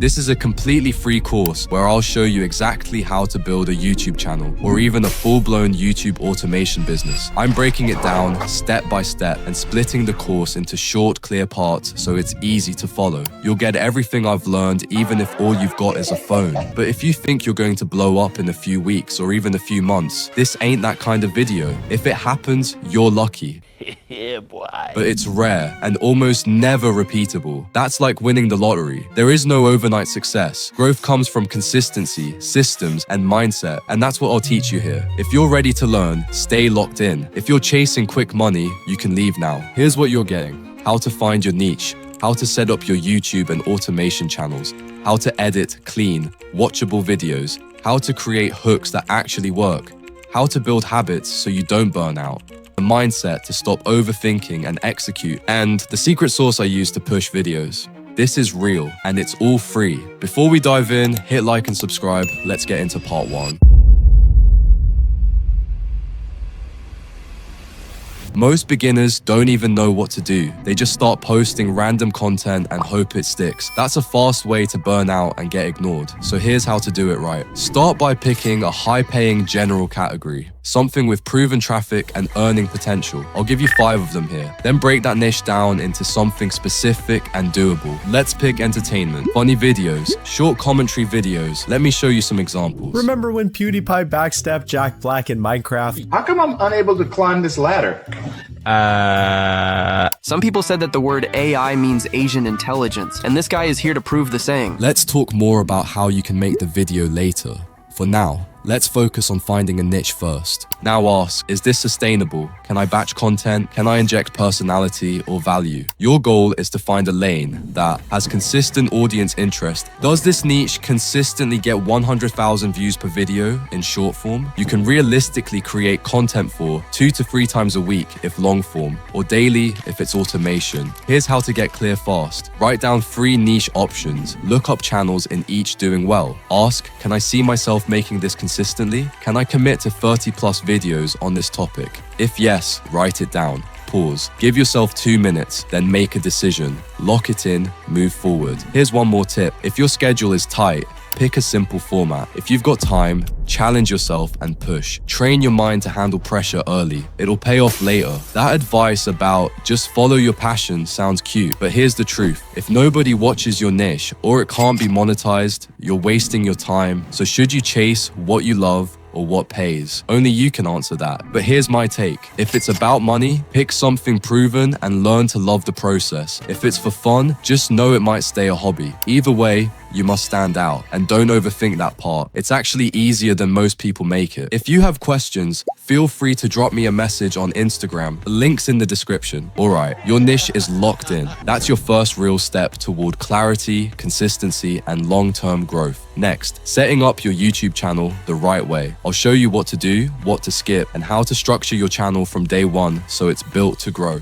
This is a completely free course where I'll show you exactly how to build a YouTube channel or even a full-blown YouTube automation business. I'm breaking it down step by step and splitting the course into short, clear parts so it's easy to follow. You'll get everything I've learned even if all you've got is a phone. But if you think you're going to blow up in a few weeks or even a few months, this ain't that kind of video. If it happens, you're lucky. Yeah, boy. But it's rare and almost never repeatable. That's like winning the lottery. There is no overnight success. Growth comes from consistency, systems, and mindset, and that's what I'll teach you here. If you're ready to learn, stay locked in. If you're chasing quick money, you can leave now. Here's what you're getting: how to find your niche, how to set up your YouTube and automation channels, how to edit clean, watchable videos, how to create hooks that actually work, how to build habits so you don't burn out, a mindset to stop overthinking and execute, and the secret sauce I use to push videos. This is real and it's all free. Before we dive in, hit like and subscribe. Let's get into part 1. Most beginners don't even know what to do. They just start posting random content and hope it sticks. That's a fast way to burn out and get ignored. So here's how to do it right. Start by picking a high-paying general category, something with proven traffic and earning potential. I'll give you 5 of them here. Then break that niche down into something specific and doable. Let's pick entertainment, funny videos, short commentary videos. Let me show you some examples. Remember when PewDiePie backstabbed Jack Black in Minecraft? How come I'm unable to climb this ladder? Some people said that the word AI means Asian intelligence, and this guy is here to prove the saying. Let's talk more about how you can make the video later. For now, let's focus on finding a niche first. Now ask, is this sustainable? Can I batch content? Can I inject personality or value? Your goal is to find a lane that has consistent audience interest. Does this niche consistently get 100,000 views per video in short form? You can realistically create content for 2 to 3 times a week if long form, or daily if it's automation. Here's how to get clear fast. Write down 3 niche options. Look up channels in each doing well. Ask, can I see myself making this consistently? Can I commit to 30 plus videos on this topic? If yes, write it down. Pause. Give yourself 2 minutes, then make a decision. Lock it in, move forward. Here's one more tip. If your schedule is tight, pick a simple format. If you've got time, challenge yourself and push. Train your mind to handle pressure early. It'll pay off later. That advice about just follow your passion sounds cute, but here's the truth. If nobody watches your niche or it can't be monetized, you're wasting your time. So should you chase what you love or what pays? Only you can answer that. But here's my take. If it's about money, pick something proven and learn to love the process. If it's for fun, just know it might stay a hobby. Either way, you must stand out and don't overthink that part. It's actually easier than most people make it. If you have questions, feel free to drop me a message on Instagram. The link's in the description. Alright, your niche is locked in. That's your first real step toward clarity, consistency, and long-term growth. Next, setting up your YouTube channel the right way. I'll show you what to do, what to skip, and how to structure your channel from day 1 so it's built to grow.